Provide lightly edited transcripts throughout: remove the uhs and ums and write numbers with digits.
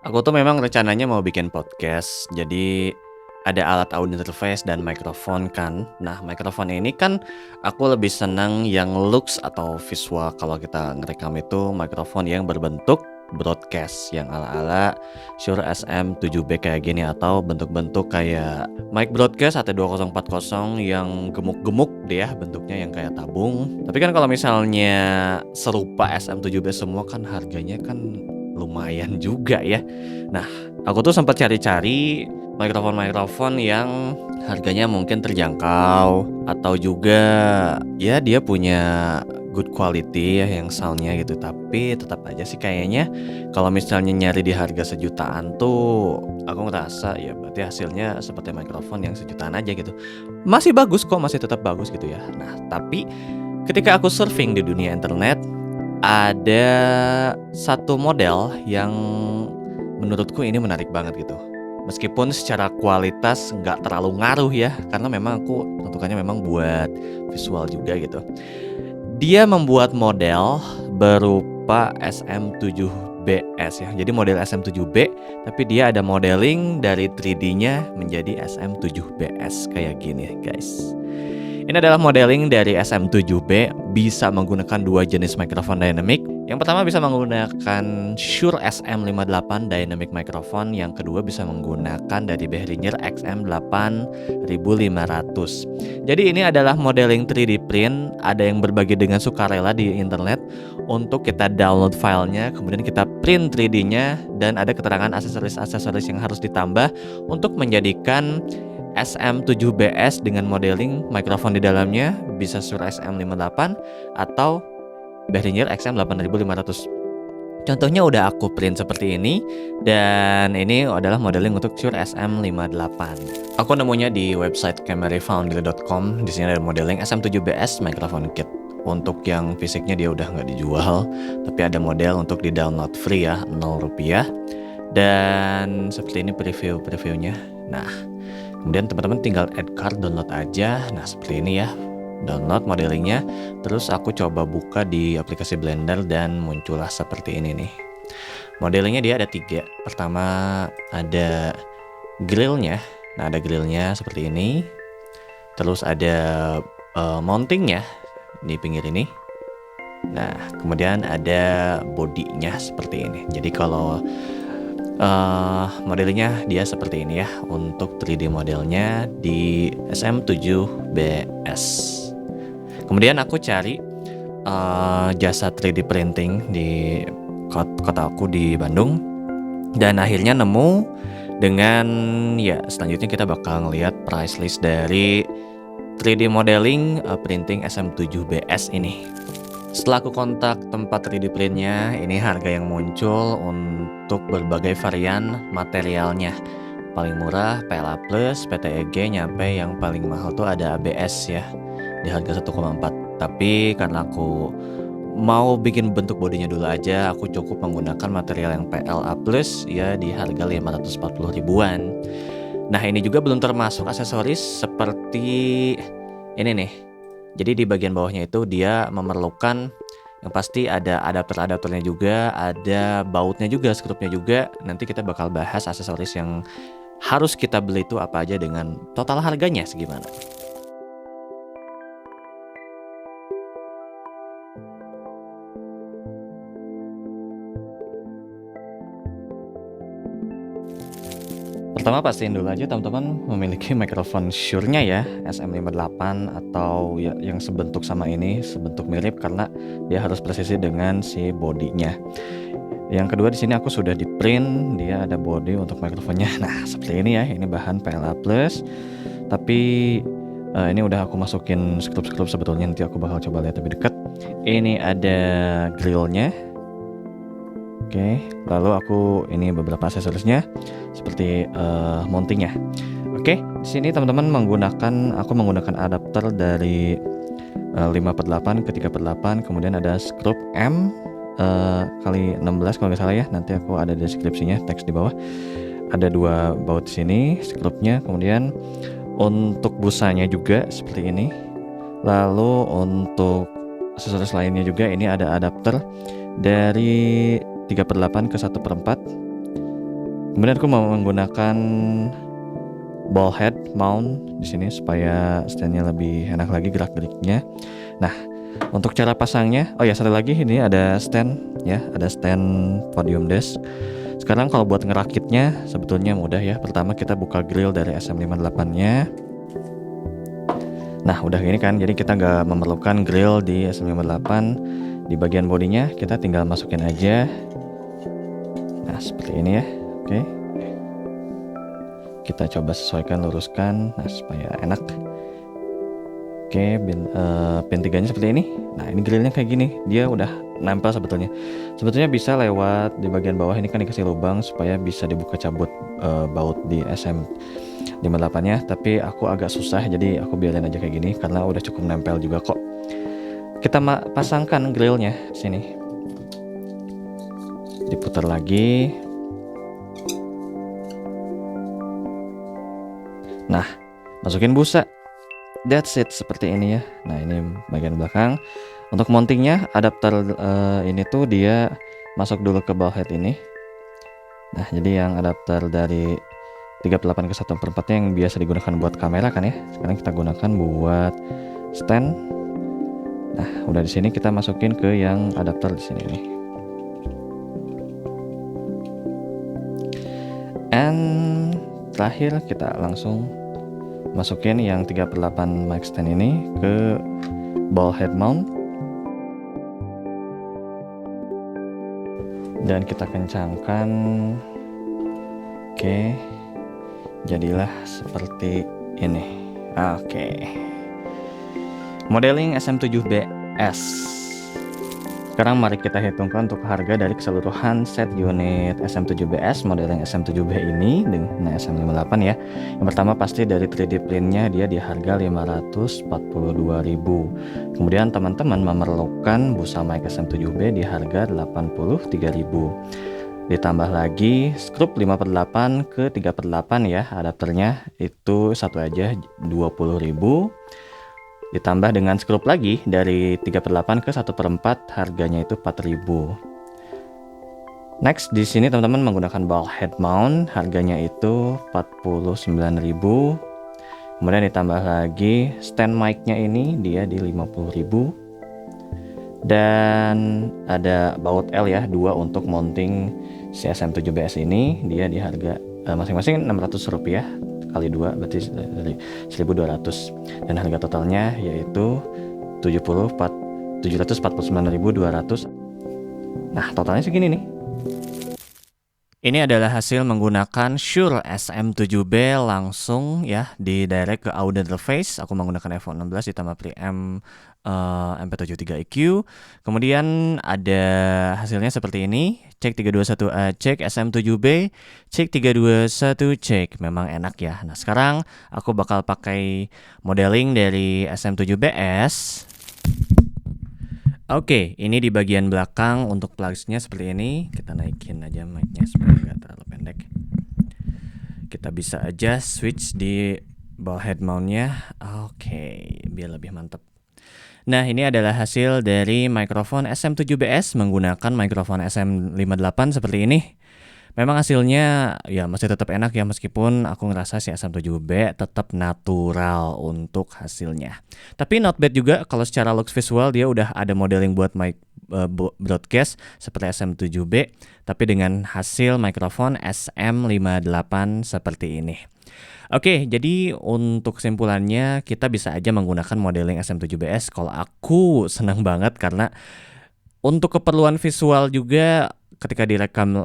Aku tuh memang rencananya mau bikin podcast, jadi ada alat audio interface dan mikrofon kan. Nah, mikrofon ini kan aku lebih senang yang looks atau visual kalau kita ngerekam itu mikrofon yang berbentuk broadcast yang ala-ala Shure SM7B kayak gini atau bentuk-bentuk kayak mic broadcast AT2040 yang gemuk-gemuk deh ya bentuknya yang kayak tabung. Tapi kan kalau misalnya serupa SM7B semua kan harganya kan lumayan juga ya. Nah, aku tuh sempat cari-cari mikrofon-mikrofon yang harganya mungkin terjangkau atau juga ya dia punya good quality ya yang soundnya gitu. Tapi tetap aja sih kayaknya kalau misalnya nyari di harga sejutaan tuh aku ngerasa ya berarti hasilnya seperti mikrofon yang sejutaan aja gitu. Masih bagus kok, masih tetap bagus gitu ya. Nah, tapi ketika aku surfing di dunia internet ada satu model yang menurutku ini menarik banget gitu. Meskipun secara kualitas nggak terlalu ngaruh ya, karena memang aku tentukannya memang buat visual juga gitu. Dia membuat model berupa SM7BS ya. Jadi model SM7B, tapi dia ada modeling dari 3D-nya menjadi SM7BS kayak gini guys. Ini adalah modeling dari SM7B, bisa menggunakan dua jenis mikrofon dynamic. Yang pertama bisa menggunakan Shure SM58 dynamic microphone, yang kedua bisa menggunakan dari Behringer XM8500. Jadi ini adalah modeling 3D print, ada yang berbagi dengan sukarela di internet untuk kita download filenya, kemudian kita print 3D-nya dan ada keterangan aksesoris-aksesoris yang harus ditambah untuk menjadikan SM7BS dengan modeling mikrofon di dalamnya bisa Shure SM58 atau Behringer XM8500. Contohnya udah aku print seperti ini dan ini adalah modeling untuk Shure SM58. Aku nemunya di website camerafoundry.com. Di sini ada modeling SM7BS microphone kit. Untuk yang fisiknya dia udah nggak dijual, tapi ada model untuk di download free ya, 0 rupiah. Dan seperti ini previewnya. Nah, kemudian teman-teman tinggal add card, download aja. Nah, seperti ini ya. Download modelingnya. Terus aku coba buka di aplikasi Blender dan muncullah seperti ini nih. Modelingnya dia ada 3. Pertama ada grillnya. Nah, ada grillnya seperti ini. Terus ada mountingnya di pinggir ini. Nah, kemudian ada bodinya seperti ini. Jadi kalau modelnya dia seperti ini ya untuk 3D modelnya di SM7BS. Kemudian aku cari jasa 3D printing di kota aku di Bandung dan akhirnya nemu dengan ya selanjutnya kita bakal ngelihat price list dari 3D modeling printing SM7BS ini. Setelah aku kontak tempat 3D printnya, ini harga yang muncul untuk berbagai varian materialnya. Paling murah PLA Plus, PTEG, nyampe yang paling mahal tuh ada ABS ya, di harga 1,4. Tapi karena aku mau bikin bentuk bodinya dulu aja, aku cukup menggunakan material yang PLA Plus ya di harga 540 ribuan. Nah, ini juga belum termasuk aksesoris seperti ini nih. Jadi di bagian bawahnya itu dia memerlukan yang pasti ada adapter-adapternya juga, ada bautnya juga, skrupnya juga. Nanti kita bakal bahas aksesoris yang harus kita beli itu apa aja dengan total harganya segimana. Pertama pastiin dulu aja teman-teman memiliki mikrofon Shure-nya ya, SM58 atau ya yang sebentuk sama ini, sebentuk mirip karena dia harus presisi dengan si bodinya. Yang kedua di sini aku sudah di print, dia ada body untuk mikrofonnya. Nah, seperti ini ya, ini bahan PLA Plus. Tapi ini udah aku masukin skrup-skrup sebetulnya, nanti aku bakal coba lihat lebih dekat. Ini ada grillnya. Oke, lalu aku ini beberapa aksesorisnya seperti mountingnya. Oke, di sini teman-teman aku menggunakan adapter dari 5/8 ke 3/8, kemudian ada skrup M kali 16 kalau nggak salah ya. Nanti aku ada deskripsinya, teks di bawah. Ada 2 baut di sini skrupnya, kemudian untuk busanya juga seperti ini. Lalu untuk aksesoris lainnya juga ini ada adapter dari 3/8 ke 1/4 Kemudian aku mau menggunakan ball head mount di sini supaya standnya lebih enak lagi gerak-geriknya. Nah, untuk cara pasangnya, oh ya satu lagi, ini ada stand ya, ada stand podium desk. Sekarang kalau buat ngerakitnya sebetulnya mudah ya. Pertama kita buka grill dari SM58-nya. Nah, udah gini kan, jadi kita nggak memerlukan grill di SM58. Di bagian bodinya kita tinggal masukin aja. Nah, seperti ini ya. Oke. Kita coba sesuaikan, luruskan, nah supaya enak. Oke, pin 3-nya seperti ini. Nah, ini grillnya kayak gini, dia udah nempel sebetulnya. Sebetulnya bisa lewat di bagian bawah ini kan dikasih lubang supaya bisa dibuka cabut baut di SM58-nya, tapi aku agak susah jadi aku biarin aja kayak gini karena udah cukup nempel juga kok. Kita pasangkan grillnya sini. Diputar lagi. Nah, masukin busa. That's it, seperti ini ya. Nah, ini bagian belakang. Untuk mountingnya, adapter ini tuh dia masuk dulu ke ball head ini. Nah, jadi yang adapter dari 38 ke 1/4 yang biasa digunakan buat kamera kan ya. Sekarang kita gunakan buat stand. Nah, udah di sini kita masukin ke yang adapter di sini nih. And terakhir kita langsung masukin yang 3/8 mic stand ini ke ball head mount. Dan kita kencangkan. Oke. Jadilah seperti ini. Oke. Modeling SM7BS. Sekarang mari kita hitungkan untuk harga dari keseluruhan set unit SM7BS modeling SM7B ini dengan SM58 ya. Yang pertama pasti dari 3D printnya dia di harga 542.000. Kemudian teman-teman memerlukan busa mic SM7B di harga 83.000. Ditambah lagi skrup 5/8 ke 3/8 ya adapternya, itu satu aja 20.000. Ditambah dengan skrup lagi dari 3/8 ke 1/4 harganya itu 4.000. Next di sini teman-teman menggunakan ball head mount, harganya itu 49.000. Kemudian ditambah lagi stand mic-nya ini dia di 50.000. Dan ada baut L ya, 2 untuk mounting si SM7BS ini, dia di harga masing-masing Rp600 kali 2 berarti dari 1.200, dan harga totalnya yaitu 749.200. Nah, totalnya segini nih. Ini adalah hasil menggunakan Shure SM7B langsung ya, di direct ke audio interface. Aku menggunakan iPhone 16 ditambah preamp MP73 EQ. Kemudian ada hasilnya seperti ini. Cek 321A, cek SM7B, cek 321, cek. Memang enak ya. Nah, sekarang aku bakal pakai modeling dari SM7BS. Oke, ini di bagian belakang untuk plugsnya seperti ini. Kita naikin aja mic-nya supaya nggak terlalu pendek. Kita bisa aja switch di ball head mount-nya. Oke, biar lebih mantap. Nah, ini adalah hasil dari mikrofon SM7BS menggunakan mikrofon SM58 seperti ini. Memang hasilnya ya masih tetap enak ya, meskipun aku ngerasa si SM7B tetap natural untuk hasilnya. Tapi not bad juga kalau secara looks visual dia udah ada modeling buat mic broadcast seperti SM7B, tapi dengan hasil mikrofon SM58 seperti ini. Oke, jadi untuk kesimpulannya kita bisa aja menggunakan modeling SM7BS. Kalau aku senang banget karena untuk keperluan visual juga ketika direkam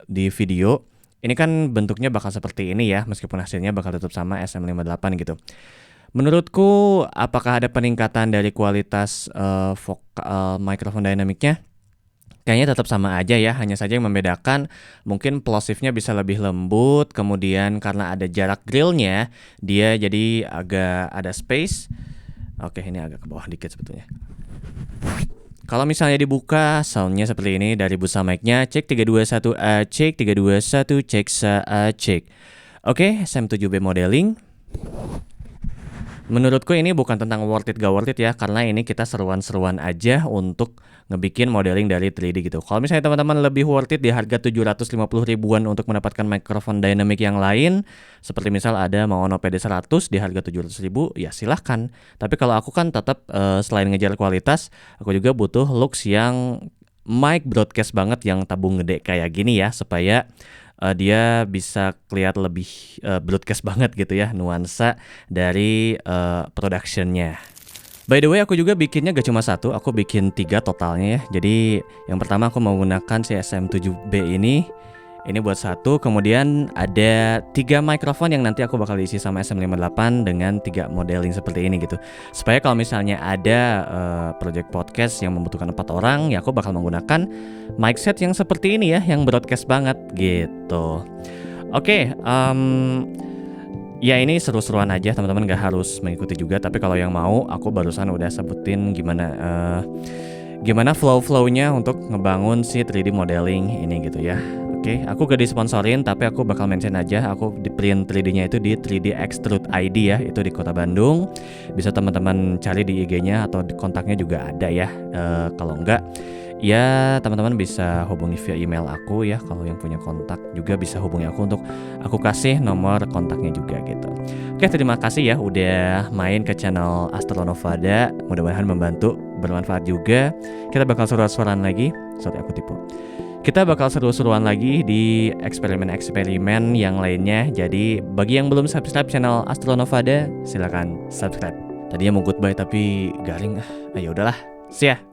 di video, ini kan bentuknya bakal seperti ini ya, meskipun hasilnya bakal tetap sama SM58 gitu. Menurutku apakah ada peningkatan dari kualitas microphone dynamic-nya? Kayaknya tetap sama aja ya, hanya saja yang membedakan mungkin plosifnya bisa lebih lembut, kemudian karena ada jarak grillnya dia jadi agak ada space. Oke, ini agak ke bawah dikit sebetulnya. Kalau misalnya dibuka, soundnya seperti ini dari busa mic-nya. Cek 321A, cek 321, cek sa, cek. Oke, SM7B modeling. Menurutku ini bukan tentang worth it gak worth it ya, karena ini kita seruan-seruan aja untuk ngebikin modeling dari 3D gitu. Kalau misalnya teman-teman lebih worth it di harga 750 ribuan untuk mendapatkan mikrofon dynamic yang lain, seperti misal ada Maono PD100 di harga 700 ribu, ya silahkan. Tapi kalau aku kan tetap selain ngejar kualitas, aku juga butuh looks yang mic broadcast banget yang tabung gede kayak gini ya, supaya dia bisa kelihatan lebih broadcast banget gitu ya, nuansa dari productionnya. By the way, aku juga bikinnya gak cuma satu, aku bikin 3 totalnya ya. Jadi yang pertama aku menggunakan si SM7B ini buat satu, kemudian ada 3 mikrofon yang nanti aku bakal isi sama SM58 dengan 3 modeling seperti ini gitu. Supaya kalau misalnya ada project podcast yang membutuhkan 4 orang, ya aku bakal menggunakan mic set yang seperti ini ya, yang broadcast banget gitu. Oke, ya ini seru-seruan aja, teman-teman gak harus mengikuti juga. Tapi kalau yang mau, aku barusan udah sebutin gimana flow-flownya untuk ngebangun si 3D modeling ini gitu ya. Oke, aku gak disponsorin, tapi aku bakal mention aja, aku di print 3D-nya itu di 3D Extrude ID ya, itu di Kota Bandung. Bisa teman-teman cari di IG-nya atau di kontaknya juga ada ya. Kalau enggak, ya teman-teman bisa hubungi via email aku ya. Kalau yang punya kontak juga bisa hubungi aku untuk aku kasih nomor kontaknya juga gitu. Oke, terima kasih ya udah main ke channel Astronovada. Mudah-mudahan membantu, bermanfaat juga. Kita bakal seru-seruan lagi. Sorry aku tipu. Kita bakal seru-seruan lagi di eksperimen-eksperimen yang lainnya. Jadi bagi yang belum subscribe channel Astronovada, silakan subscribe. Tadinya mau goodbye tapi garing. Ya udahlah. See ya.